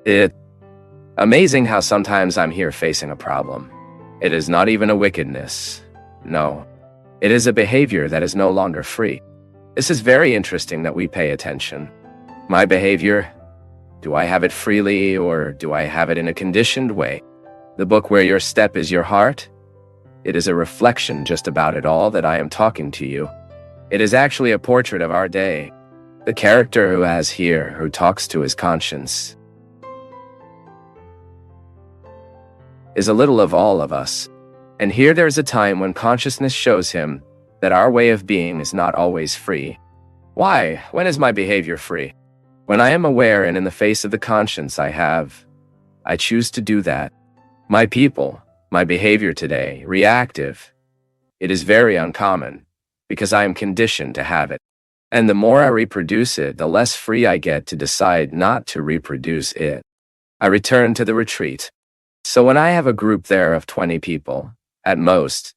It amazing how sometimes I'm here facing a problem. It is not even a wickedness. No, it is a behavior that is no longer free. This is very interesting that we pay attention. My behavior, do I have it freely or do I have it in a conditioned way? The book Where Your Step Is Your Heart? It is a reflection just about it all that I am talking to you. It is actually a portrait of our day. The character who talks to his conscience, is a little of all of us. And here there's a time when consciousness shows him that our way of being is not always free. Why? When is my behavior free? When I am aware and in the face of the conscience I choose to do that. My people, my behavior today, reactive. It is very uncommon because I am conditioned to have it. And the more I reproduce it, the less free I get to decide not to reproduce it. I return to the retreat. So when I have a group there of 20 people, at most,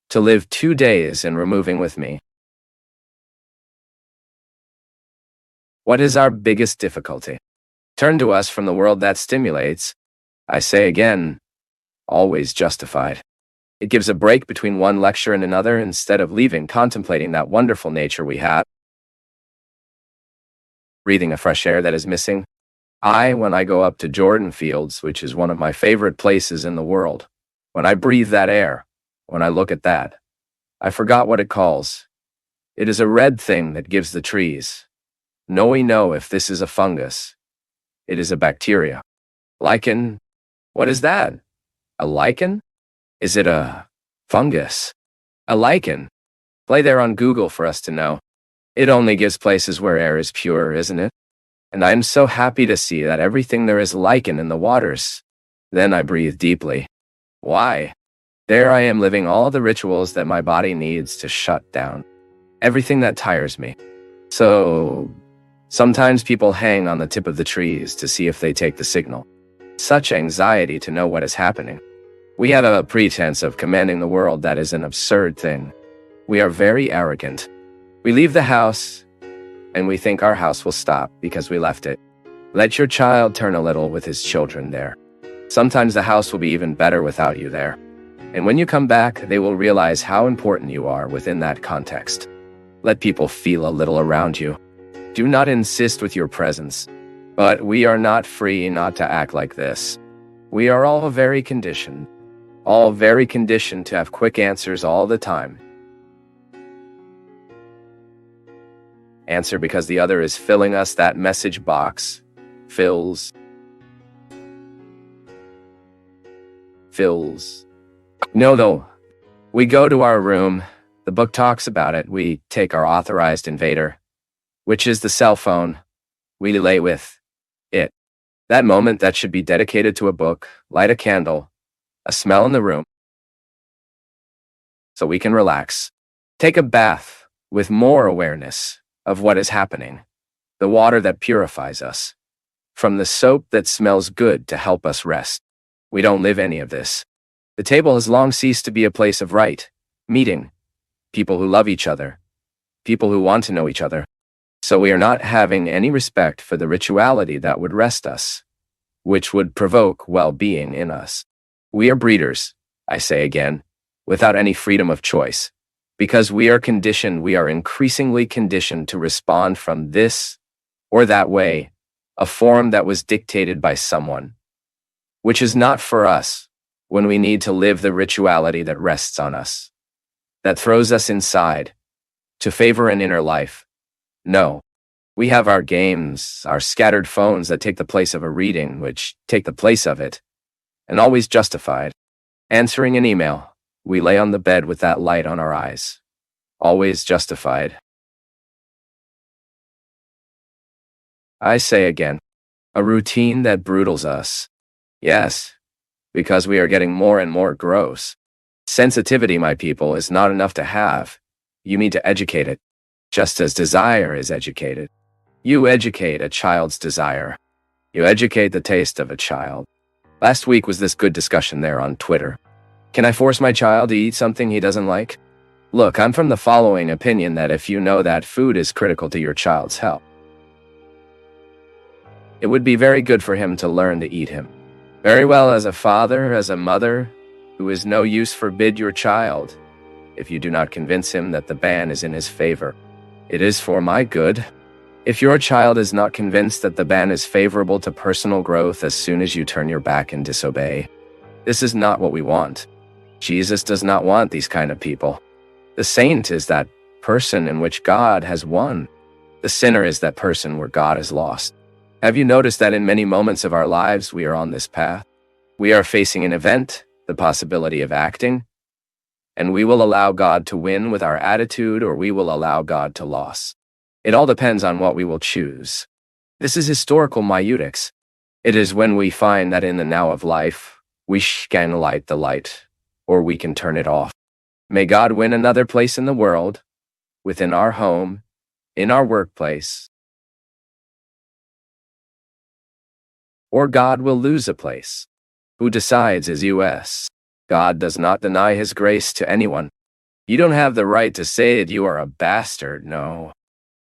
to live 2 days and removing with me, what is our biggest difficulty? Turn to us from the world that stimulates. I say again, always justified. It gives a break between one lecture and another instead of leaving contemplating that wonderful nature we have, breathing a fresh air that is missing. When I go up to Jordan Fields, which is one of my favorite places in the world, when I breathe that air, when I look at that, I forgot what it calls. It is a red thing that gives the trees. No, we know if this is a fungus. It is a bacteria. Lichen? What is that? A lichen? Is it a fungus? A lichen? Play there on Google for us to know. It only gives places where air is pure, isn't it? And I am so happy to see that everything there is lichen in the waters. Then I breathe deeply. Why? There I am living all the rituals that my body needs to shut down. Everything that tires me. So sometimes people hang on the tip of the trees to see if they take the signal. Such anxiety to know what is happening. We have a pretense of commanding the world that is an absurd thing. We are very arrogant. We leave the house, and we think our house will stop because we left it. Let your child turn a little with his children there. Sometimes the house will be even better without you there. And when you come back, they will realize how important you are within that context. Let people feel a little around you. Do not insist with your presence. But we are not free not to act like this. We are all very conditioned to have quick answers all the time. Answer because the other is filling us. That message box fills. No, though. We go to our room. The book talks about it. We take our authorized invader, which is the cell phone. We lay with it. That moment that should be dedicated to a book, light a candle, a smell in the room, so we can relax. Take a bath with more awareness of what is happening. The water that purifies us. From the soap that smells good to help us rest. We don't live any of this. The table has long ceased to be a place of right, meeting, people who love each other, people who want to know each other. So we are not having any respect for the rituality that would rest us, which would provoke well-being in us. We are breeders, I say again, without any freedom of choice. Because we are increasingly conditioned to respond from this or that way, a form that was dictated by someone, which is not for us when we need to live the rituality that rests on us, that throws us inside, to favor an inner life. No, we have our games, our scattered phones that take the place of a reading, which take the place of it, and always justified. Answering an email, we lay on the bed with that light on our eyes, always justified. I say again, a routine that brutals us. Yes, because we are getting more and more gross. Sensitivity, my people, is not enough to have. You need to educate it. Just as desire is educated. You educate a child's desire. You educate the taste of a child. Last week was this good discussion there on Twitter. Can I force my child to eat something he doesn't like? Look, I'm from the following opinion that if you know that food is critical to your child's health, It would be very good for him to learn to eat him. Very well, as a father, as a mother, who is no use forbid your child, if you do not convince him that the ban is in his favor. It is for my good. If your child is not convinced that the ban is favorable to personal growth as soon as you turn your back and disobey, this is not what we want. Jesus does not want these kind of people. The saint is that person in which God has won. The sinner is that person where God has lost. Have you noticed that in many moments of our lives we are on this path? We are facing an event, the possibility of acting, and we will allow God to win with our attitude, or we will allow God to lose. It all depends on what we will choose. This is historical myutics. It is when we find that in the now of life, we can light the light, or we can turn it off. May God win another place in the world, within our home, in our workplace, or God will lose a place. Who decides is U.S. God does not deny his grace to anyone. You don't have the right to say that you are a bastard, no.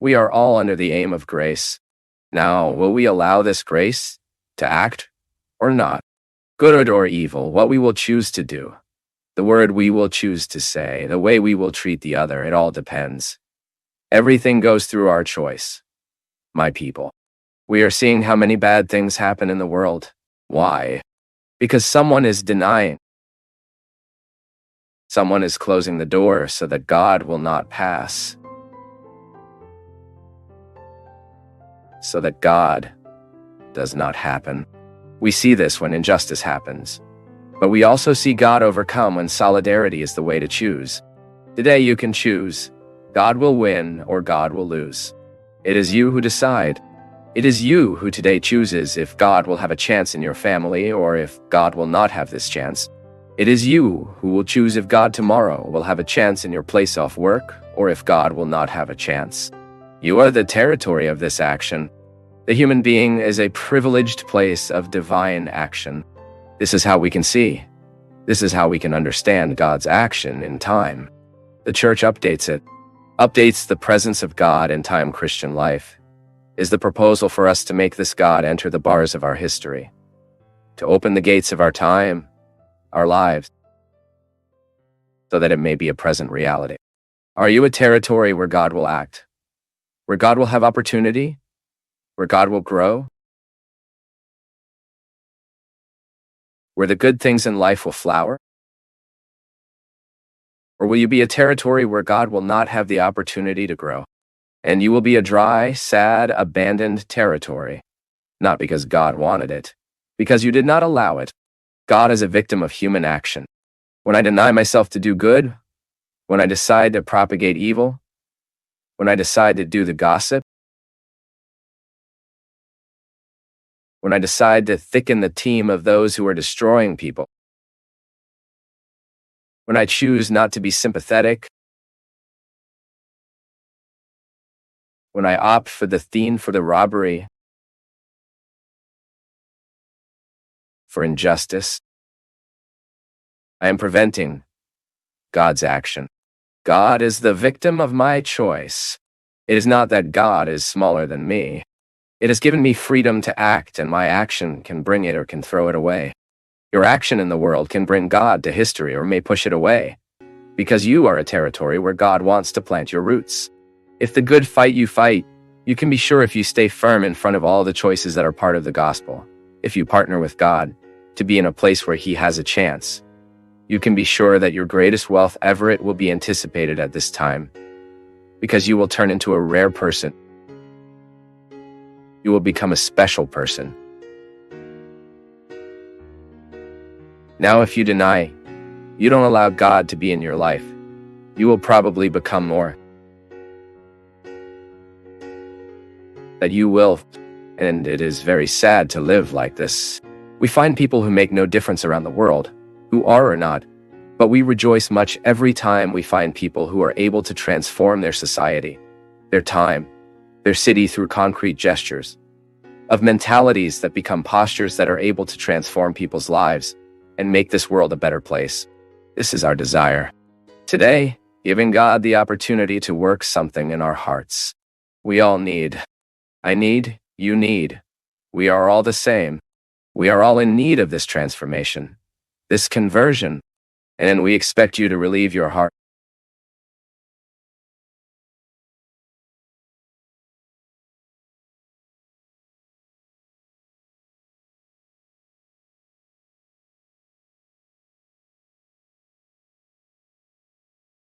We are all under the aim of grace. Now, will we allow this grace to act or not? Good or evil, what we will choose to do, the word we will choose to say, the way we will treat the other, it all depends. Everything goes through our choice. My people, we are seeing how many bad things happen in the world. Why? Because someone is denying. Someone is closing the door so that God will not pass. So that God does not happen. We see this when injustice happens. But we also see God overcome when solidarity is the way to choose. Today you can choose. God will win or God will lose. It is you who decide. It is you who today chooses if God will have a chance in your family or if God will not have this chance. It is you who will choose if God tomorrow will have a chance in your place of work or if God will not have a chance. You are the territory of this action. The human being is a privileged place of divine action. This is how we can see. This is how we can understand God's action in time. The church updates it. Updates the presence of God in time Christian life. Is the proposal for us to make this God enter the bars of our history, to open the gates of our time, our lives, so that it may be a present reality. Are you a territory where God will act, where God will have opportunity, where God will grow, where the good things in life will flower? Or will you be a territory where God will not have the opportunity to grow? And you will be a dry, sad, abandoned territory. Not because God wanted it, because you did not allow it. God is a victim of human action. When I deny myself to do good, when I decide to propagate evil, when I decide to do the gossip, when I decide to thicken the team of those who are destroying people, when I choose not to be sympathetic, when I opt for the thieves, for the robbery, for injustice, I am preventing God's action. God is the victim of my choice. It is not that God is smaller than me. It has given me freedom to act, and my action can bring it or can throw it away. Your action in the world can bring God to history or may push it away, because you are a territory where God wants to plant your roots. If the good fight, you can be sure if you stay firm in front of all the choices that are part of the gospel, if you partner with God to be in a place where He has a chance, you can be sure that your greatest wealth ever will be anticipated at this time, because you will turn into a rare person. You will become a special person. Now, if you deny, you don't allow God to be in your life, you will probably become more. That you will, and it is very sad to live like this. We find people who make no difference around the world, who are or not, but we rejoice much every time we find people who are able to transform their society, their time, their city through concrete gestures, of mentalities that become postures that are able to transform people's lives and make this world a better place. This is our desire. Today, giving God the opportunity to work something in our hearts. We all need. I need, you need, We are all the same. We are all in need of this transformation, this conversion, and we expect you to relieve your heart